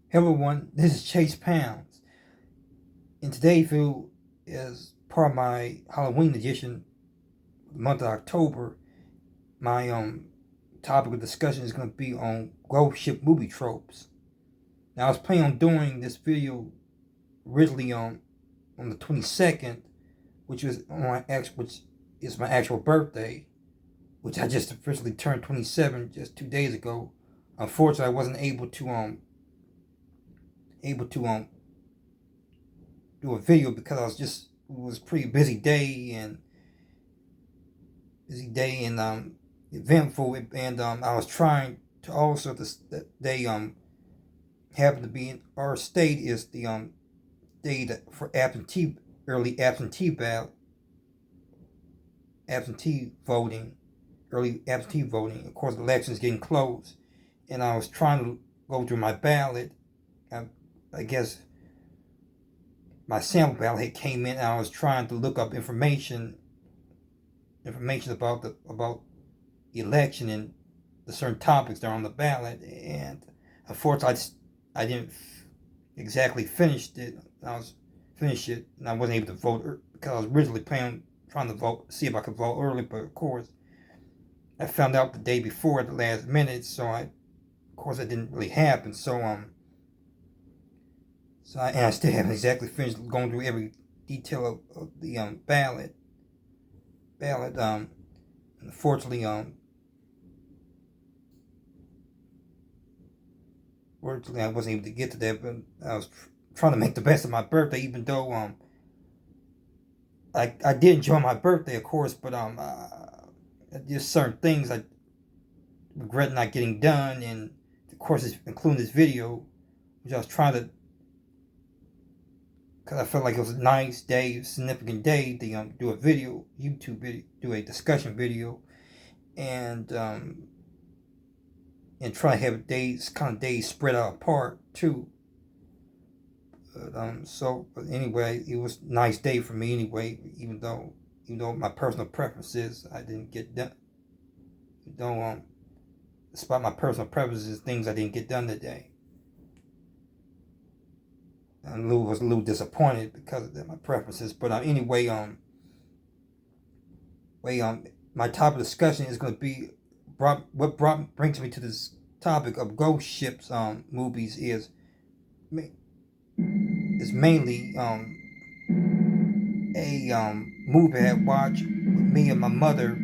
Hello everyone, this is Chase Pounds, and today's video is part of my Halloween edition of the month of October. My topic of discussion is going to be on ghost ship movie tropes. Now I was planning on doing this video originally on the 22nd, which is my actual birthday, which I just officially turned 27 just 2 days ago. Unfortunately, I wasn't able to do a video because it was a pretty busy day and eventful, and I was trying to also that day happened to be in our state is the day that for early absentee voting, early absentee voting. Of course, the election's getting close, and I was trying to go through my ballot. I guess my sample ballot came in, and I was trying to look up information about the election and the certain topics that are on the ballot. And unfortunately, I didn't exactly finish it. And I wasn't able to vote because I was originally trying to vote, see if I could vote early. But of course, I found out the day before at the last minute, so of course, it didn't really happen. And I still haven't exactly finished going through every detail of the ballot. Unfortunately, I wasn't able to get to that, but I was trying to make the best of my birthday, even though I did enjoy my birthday, of course, but just certain things I regret not getting done, and of course, including this video, which I was trying to, because I felt like it was a nice day, significant day to do a YouTube video, do a discussion video, and try to have days spread out apart too. But anyway, it was a nice day for me anyway. Even though my personal preferences, I didn't get done. Despite my personal preferences, things I didn't get done today. I was a little disappointed because of that, my preferences. But anyway, my topic of discussion is going to be brings me to this topic of ghost ships movies is mainly a movie I had watched with me and my mother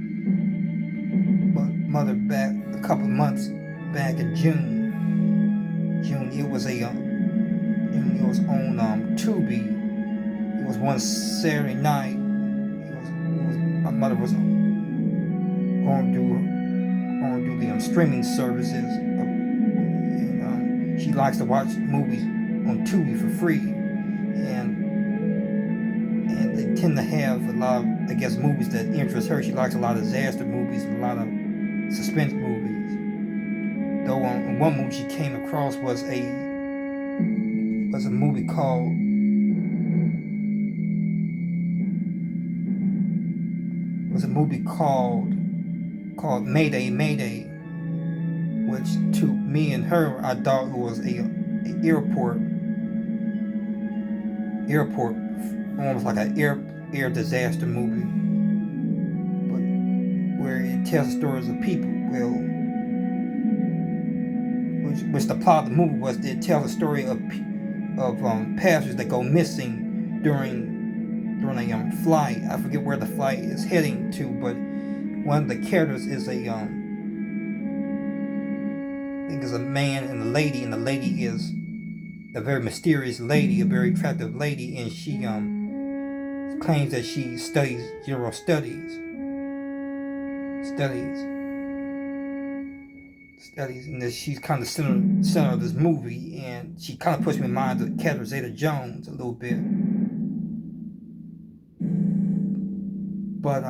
back a couple of months back in June. It was on Tubi. It was one Saturday night. My mother was going to do the streaming services, and she likes to watch movies on Tubi for free, and they tend to have a lot of, I guess, movies that interest her. She likes a lot of disaster movies, and a lot of suspense movies. Though one movie she came across was a movie called Mayday Mayday, which to me and her I thought it was a airport, almost like an air disaster movie, but where it tells stories of people. Well, which the plot of the movie was, it tells a story of passengers that go missing during a flight. I forget where the flight is heading to, but one of the characters is I think is a man and a lady, and the lady is a very mysterious lady, a very attractive lady, and she claims that she studies general studies, and that she's kind of center of this movie, and she kind of puts me in mind of Catherine Zeta-Jones a little bit. But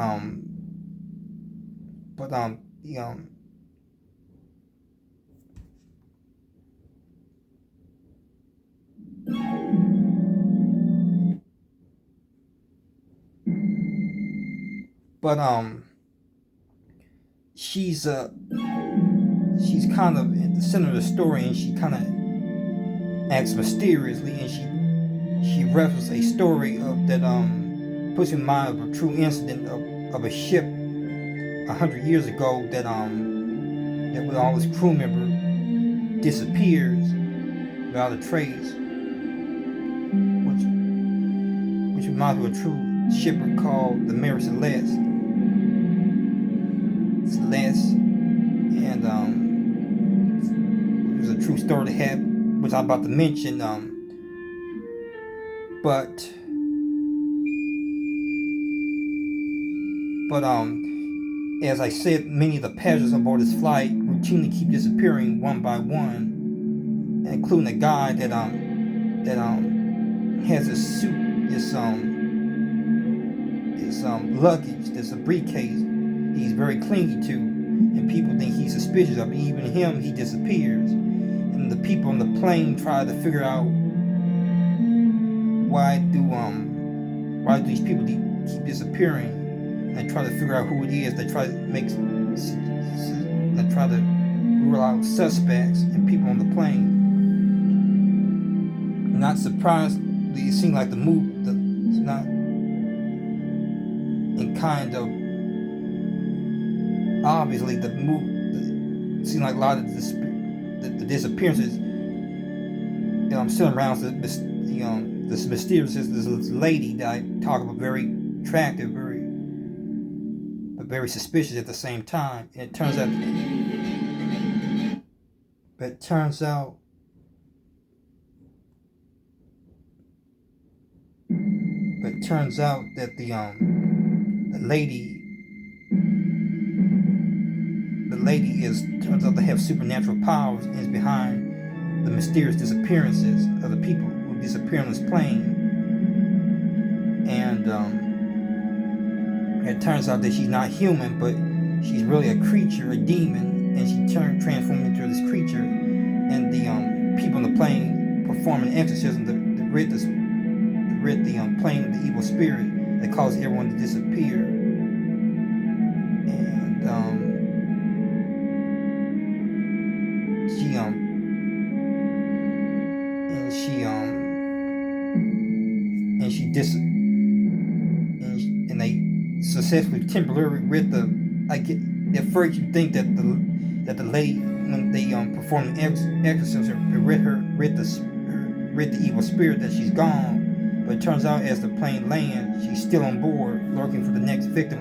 she's kind of in the center of the story, and she kind of acts mysteriously, and she referenced a story of that puts in mind of a true incident of a ship 100 years ago that with all its crew member disappears without a trace, which reminds me of a true shipwreck called the Mary Celeste. And it was a true story that happened, which I'm about to mention. But as I said, many of the passengers on board this flight routinely keep disappearing one by one, including a guy that has a suit, this luggage, that's a briefcase he's very clingy to, and people think he's suspicious of. Even him, he disappears, and the people on the plane try to figure out why do these people keep disappearing. They try to figure out who it is. They try to rule out suspects and people on the plane. Not surprisingly, it seemed like it's not in kind of obviously it seemed like a lot of the disappearances still around this mysterious this lady that I talk about, very attractive, very suspicious at the same time. And it turns out that the lady turns out to have supernatural powers and is behind the mysterious disappearances of the people who disappear on this plane. And it turns out that she's not human, but she's really a creature, a demon, and she transformed into this creature. And the people on the plane perform an exorcism to rid the plane of the evil spirit that causes everyone to disappear. And they successfully temporarily rid the. At first you think that the lady, when they perform the exorcism, rid the evil spirit, that she's gone. But it turns out as the plane lands, she's still on board, lurking for the next victim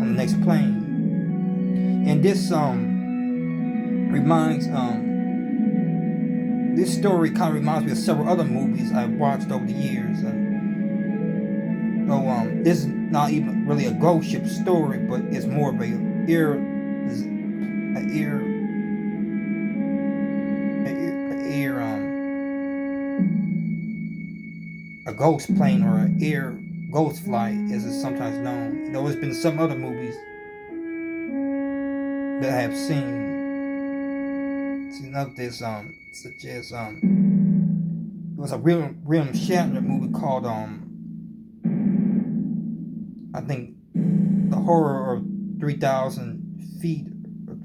on the next plane. And this this story kind of reminds me of several other movies I've watched over the years. This is not even really a ghost ship story, but it's more of a ghost plane, or an air ghost flight, as it's sometimes known. There's been some other movies that I have seen of this, such as it was a William Shatner movie called I think The Horror of 3,000 feet, or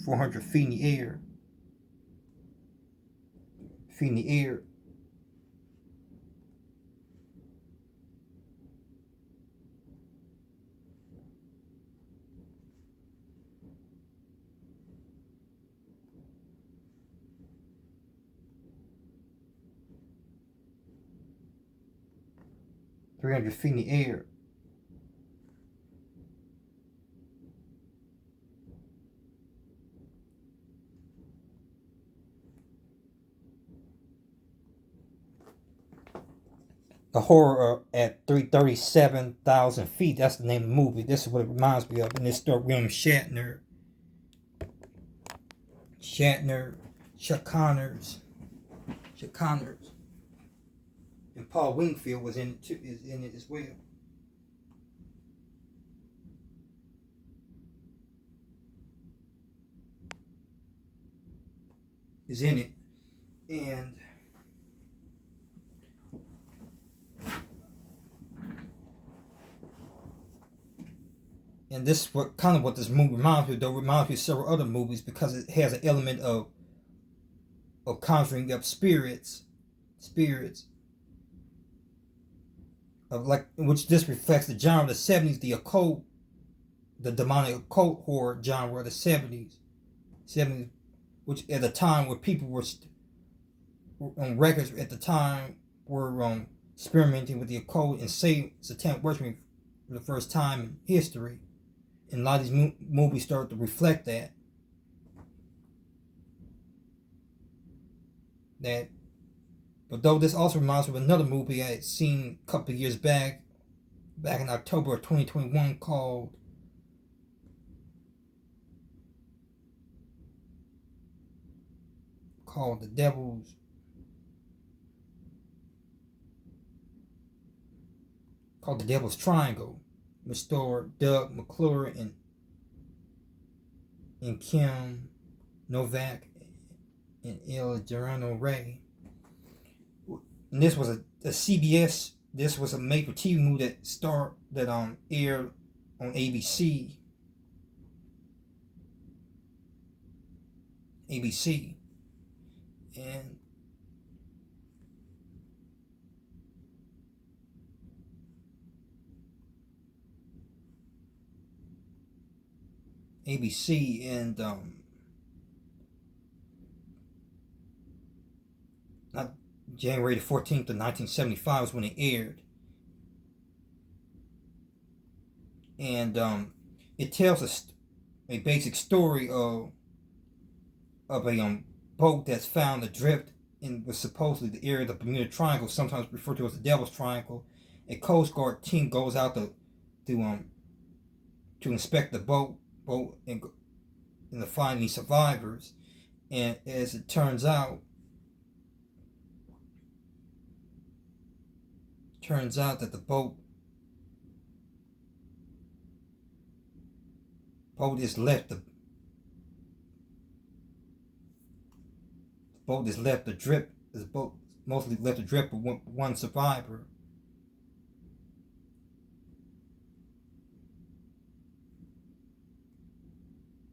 400 feet in the air. 300 feet in the air. The Horror at 337,000 feet. That's the name of the movie. This is what it reminds me of. And this story, William Shatner, Chuck Connors, and Paul Wingfield was in it too. Is in it as well. Is in it, and this is what this movie reminds me of. Though it reminds me of several other movies, because it has an element of of conjuring up spirits of like, which this reflects the genre of the 70s, the occult, the demonic occult horror genre of the 70s, which at the time where people were on records at the time were experimenting with the occult and satanic worshiping for the first time in history. And a lot of these movies started to reflect that. But though this also reminds me of another movie I had seen a couple of years back in October of 2021 called The Devil's Triangle, which starred Doug McClure and Kim Novak and Il Gerano Ray. And this was a CBS. This was a made-for-TV movie that aired on ABC. And not January the 14th of 1975 was when it aired. And it tells a basic story of a boat that's found adrift in was supposedly the area of the Bermuda Triangle, sometimes referred to as the Devil's Triangle. A Coast Guard team goes out to inspect the boat and to find these survivors. And as it turns out that the boat is left adrift. The boat mostly left adrift with one survivor.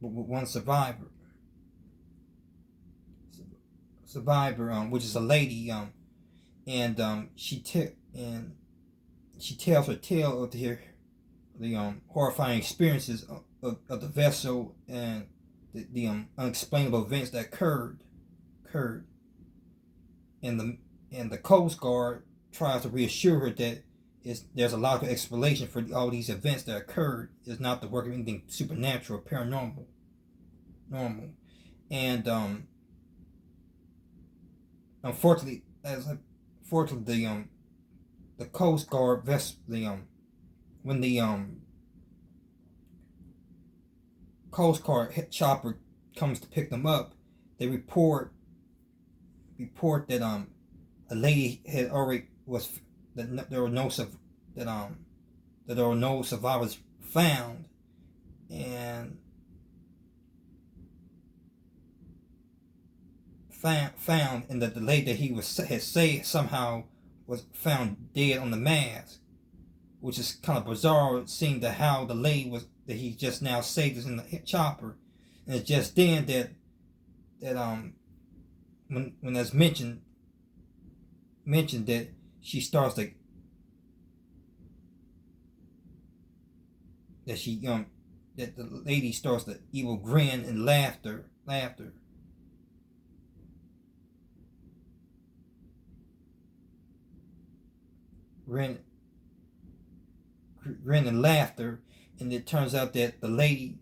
Which is a lady, and she tells her tale of the horrifying experiences of the vessel and the unexplainable events that occurred. And the Coast Guard tries to reassure her that there's a logical explanation for all these events that occurred. It's not the work of anything supernatural or paranormal. And unfortunately, the Coast Guard when the Coast Guard chopper comes to pick them up, they report that a lady had already that there were no survivors found, and that the lady that he had saved somehow was found dead on the mast, which is kind of bizarre, seeing that how the lady that he just now saved is in the chopper. And it's just then that when that's mentioned that she starts to that the lady starts the evil grin and laughter. Grin and laughter, and it turns out that the lady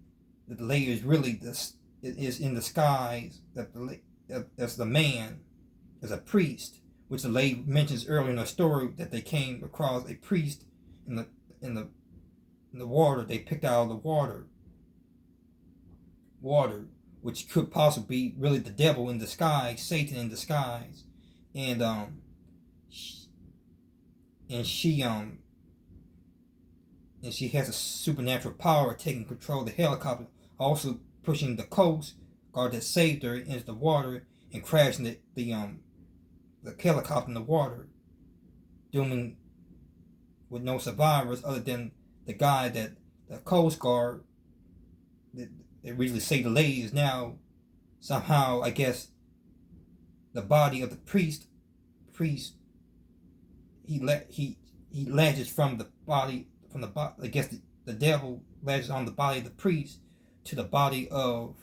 is really is in disguise. That's the man, as a priest, which the lady mentions earlier in the story that they came across a priest in the water. They picked out of the water, which could possibly be really the devil in disguise, Satan in disguise, and she has a supernatural power taking control of the helicopter, also pushing the Coast Guard that saved her into the water and crashing the helicopter in the water, dooming with no survivors other than the guy that the Coast Guard that originally saved the lady is now somehow, I guess, the body of the priest he latches from the body I guess the devil latches on the body of the priest to the body of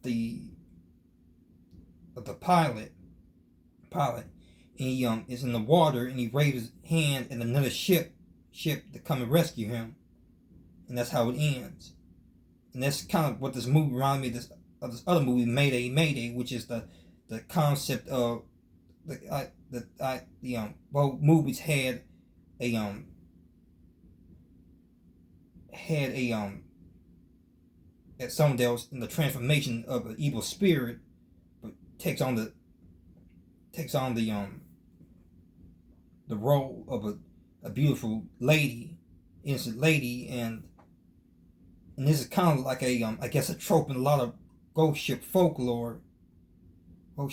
the pilot, and he is in the water, and he raises his hand, and another ship to come and rescue him, and that's how it ends. And that's kind of what this movie reminded me of this other movie, Mayday Mayday, which is the concept of both movies had a at some else in the transformation of an evil spirit, but takes on the role of a beautiful lady, innocent lady, and this is kind of like I guess a trope in a lot of ghost ship folklore, and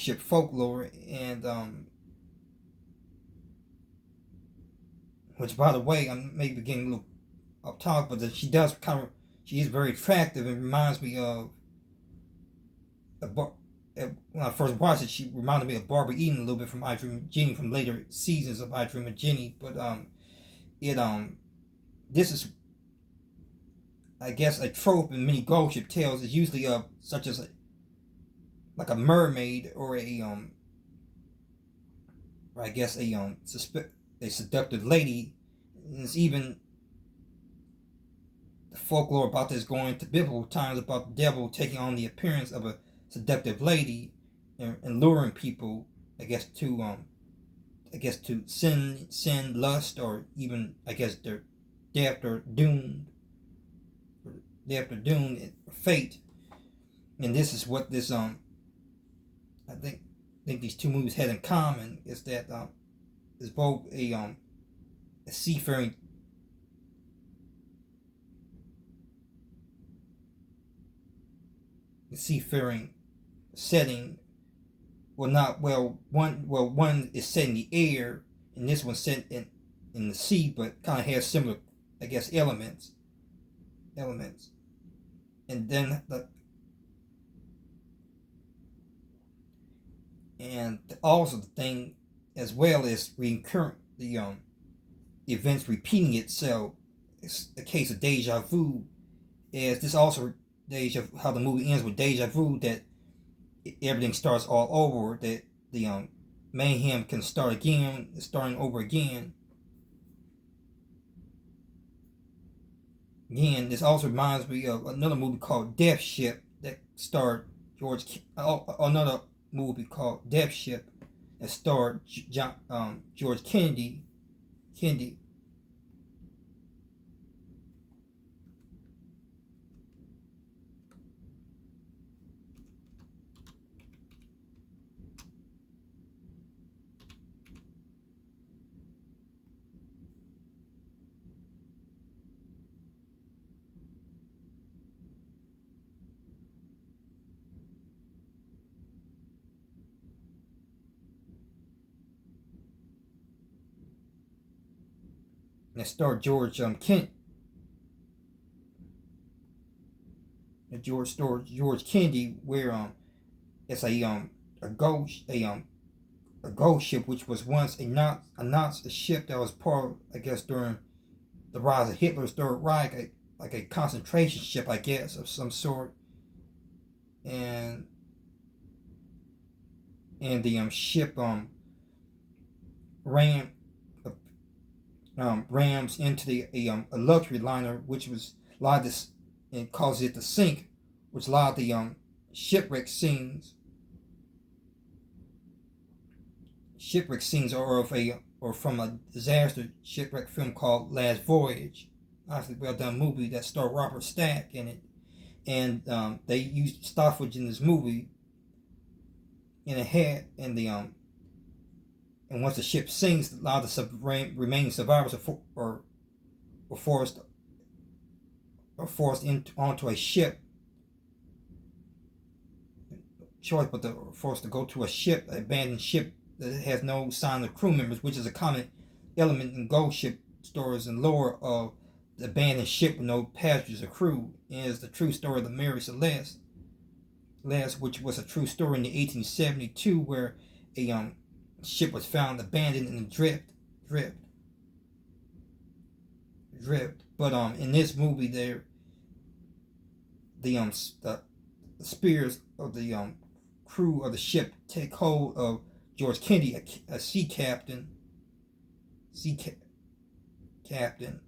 which, by the way, I'm maybe getting a little off topic, but she is very attractive and reminds me of when I first watched it. She reminded me of Barbara Eden a little bit from I Dream of Jeannie, from later seasons of I Dream of Jeannie. But this is, I guess, a trope in many ghost ship tales is usually such as like a mermaid or or I guess a seductive lady. And it's even the folklore about this going to biblical times about the devil taking on the appearance of a seductive lady and luring people, I guess to sin, lust, or even I guess their death or doomed, fate. And this is what this I think these two movies had in common, is that is both a seafaring setting. One is set in the air, and this one's set in the sea, but kind of has similar, I guess, elements. And then also the thing as well is recurrent, the events repeating itself. It's the case of deja vu. Is this also how the movie ends with deja vu, that everything starts all over, that the mayhem can start again, starting over again. This also reminds me of another movie called Death Ship that starred another movie called Death Ship that starred George Kennedy. That starred George Kennedy, where it's a ghost ship, which was once a Nazi ship that was part of, I guess, during the rise of Hitler's Third Reich, like a concentration ship, I guess, of some sort. And the ship rams into a luxury liner, which was allowed this and caused it to sink, which allowed the shipwreck scenes or from a disaster shipwreck film called Last Voyage. Honestly, well done movie that starred Robert Stack in it, and they used stock footage in this movie. And it had and once the ship sinks, a lot of the remaining survivors are forced onto a ship. Choice, but they're forced to go to an abandoned ship that has no sign of crew members, which is a common element in ghost ship stories and lore of the abandoned ship with no passengers or crew. And it's the true story of the Mary Celeste. which was a true story in the 1872, where a ship was found abandoned in the drift. But in this movie, the spirits of the crew of the ship take hold of George Kennedy, a sea captain, captain,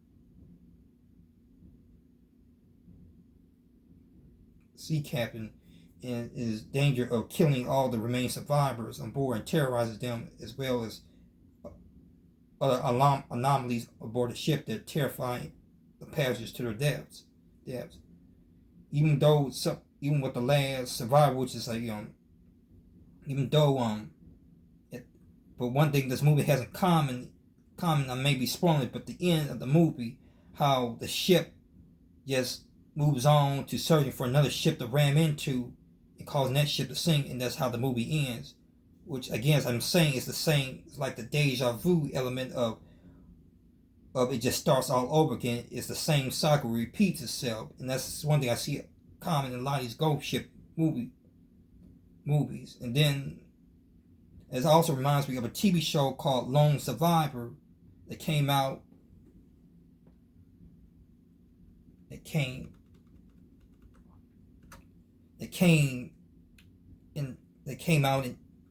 and is in danger of killing all the remaining survivors on board and terrorizes them, as well as other anomalies aboard the ship that terrify the passengers to their deaths. Even with the last survivor, which is but one thing this movie has in common, I may be spoiling it, but the end of the movie, how the ship just moves on to searching for another ship to ram into and causing that ship to sink, and that's how the movie ends. Which, again, as I'm saying, is the same. It's like the deja vu element of it just starts all over again. It's the same cycle, repeats itself, and that's one thing I see common in a lot of these ghost ship movies. And then it also reminds me of a TV show called Lone Survivor that came out. It came out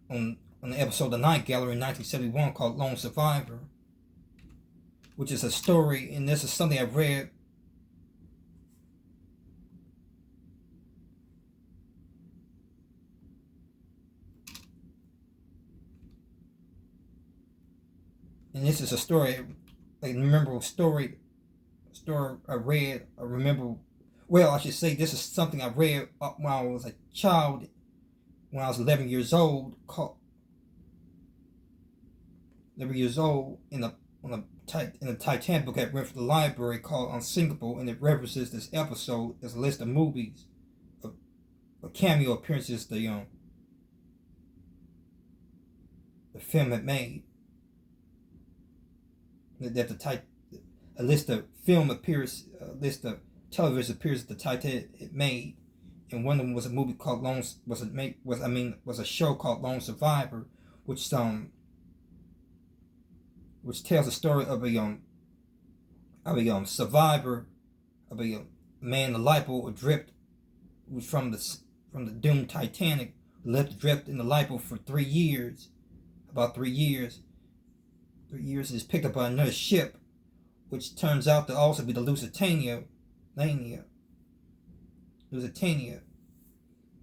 on the episode of The Night Gallery in 1971 called Lone Survivor, which is a story, and this is something I've read. And this is a story, I remember a story I read, I should say this is something I read when I was a child, when I was 11 years old, in the Titanic book I read from the library called Unsinkable, and it references this episode as a list of movies, of cameo appearances the film had made. That a list of television appears that the Titanic had made, and one of them was a movie called was a show called Lone Survivor, which tells the story of a survivor, of a man, the lifeboat adrift, who's from the doomed Titanic, left adrift in the lifeboat for 3 years, about 3 years. 3 years, is picked up by another ship, which turns out to also be the Lusitania,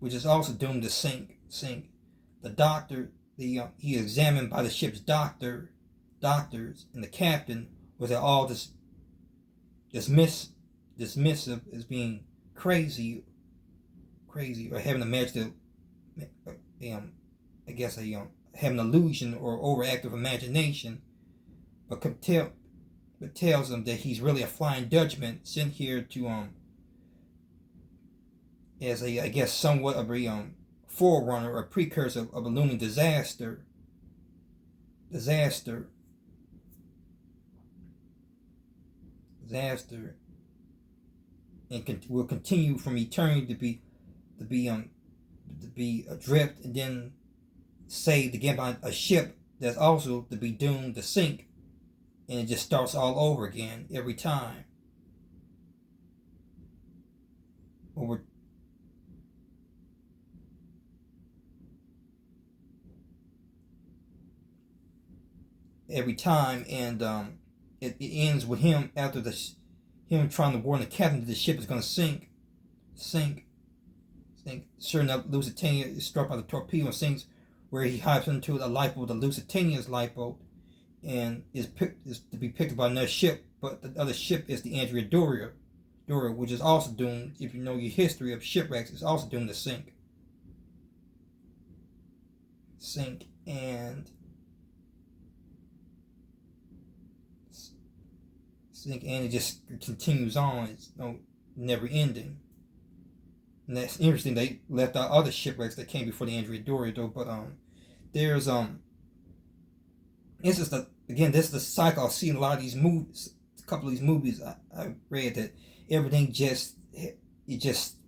which is also doomed to sink. The doctor, he is examined by the ship's doctors, and the captain was at all dismissive as being crazy, or having a magic, having an illusion or overactive imagination, but tells him that he's really a Flying Dutchman sent here to as somewhat of a forerunner or precursor of a looming disaster, and will continue from eternity to be adrift, and then saved again by a ship that's also to be doomed to sink, and it just starts all over again every time. And it ends with him after him trying to warn the captain that the ship is going to sink. Sure enough, Lusitania is struck by the torpedo and sinks, where he hides into the lifeboat, the Lusitania's lifeboat, and is to be picked up by another ship. But the other ship is the Andrea Doria, which is also doomed, if you know your history of shipwrecks, is also doomed to sink. And it just continues on. It's never ending. And that's interesting. They left out other shipwrecks that came before the Andrea Doria, though. But there's this is the cycle I see in a lot of these movies. A couple of these movies I read, that everything just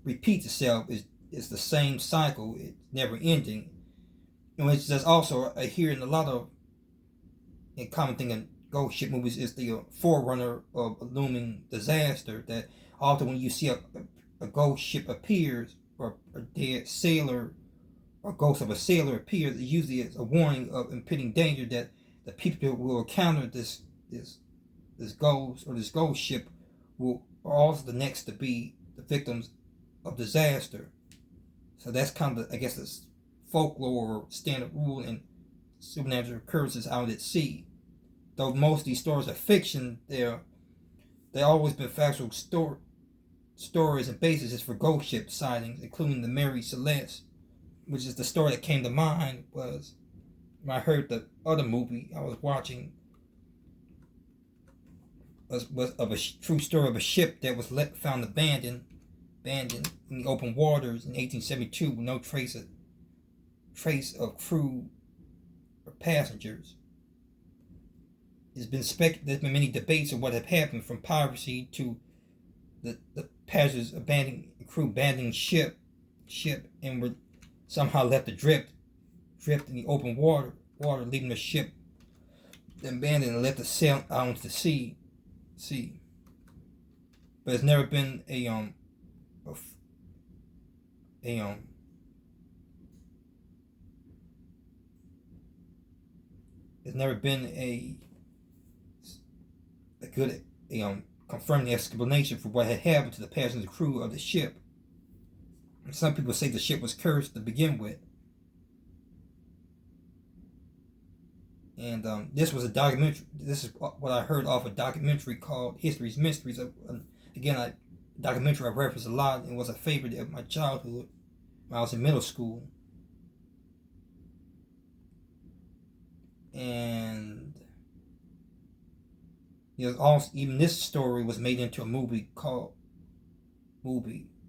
repeats itself. Is it's the same cycle. It's never ending. And it's just also I hear in a lot of a common thing in ghost ship movies is the forerunner of a looming disaster. That often when you see a ghost ship appears, or a dead sailor or ghost of a sailor appears, it usually is a warning of impending danger that the people that will encounter this ghost or this ghost ship are also the next to be the victims of disaster. So that's kind of, I guess, this folklore or standard rule in supernatural occurrences out at sea. Though most of these stories are fiction, they've always been factual stories and bases for ghost ship sightings, including the Mary Celeste, which is the story that came to mind was when I heard the other movie I was watching was of a true story of a ship that was found abandoned in the open waters in 1872 with no trace of crew or passengers. There's been many debates of what had happened, from piracy to the passengers crew abandoning ship and were somehow left adrift in the open water, leaving the ship abandoned and left to sail out into the sea. But it's never been there's never been a good confirming explanation for what had happened to the passenger crew of the ship. And some people say the ship was cursed to begin with. And this was a documentary. This is what I heard off a documentary called History's Mysteries. Again, a documentary I referenced a lot and was a favorite of my childhood when I was in middle school. And also, even this story was made into a movie.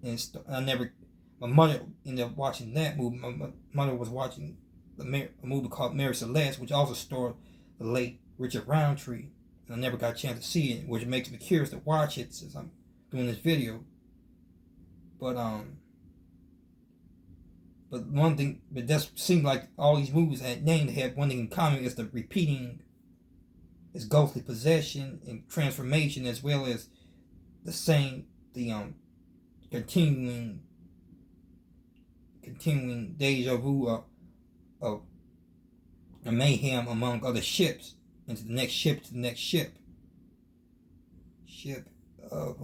And my mother ended up watching that movie. My mother was watching a movie called Mary Celeste, which also starred the late Richard Roundtree. And I never got a chance to see it, which makes me curious to watch it since I'm doing this video. But one thing, it just seemed like all these movies I had named had one thing in common: is the repeating, is ghostly possession and transformation, as well as the continuing deja vu of a mayhem among other ships, into the next ship to the next ship of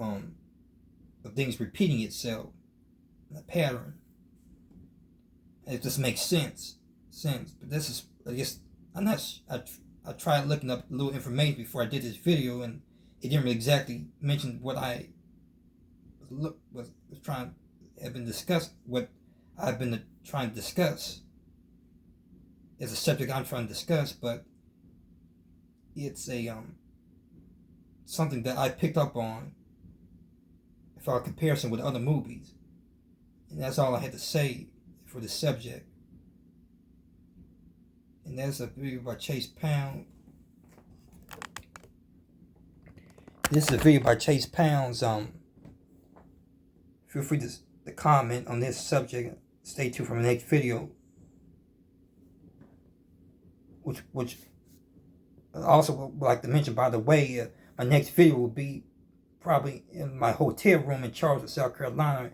things repeating itself in a pattern. It just makes sense. But this is, I guess, I tried looking up a little information before I did this video, and it didn't really exactly mention what I was trying to discuss as a subject I'm trying to discuss, but it's something that I picked up on for a comparison with other movies, and that's all I had to say for this subject. And that's a video by Chase Pound. This is a video by Chase Pounds. Feel free to comment on this subject. Stay tuned for my next video, which I also would like to mention, by the way, my next video will be probably in my hotel room in Charleston, South Carolina,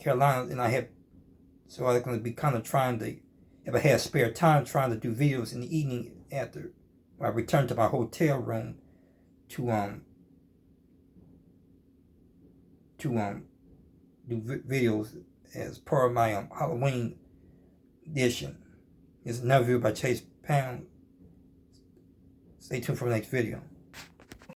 and I'm going to be kind of trying to, if I have spare time, trying to do videos in the evening after I return to my hotel room to do videos as part of my Halloween edition. It's another video by Chase Pound. Stay tuned for the next video.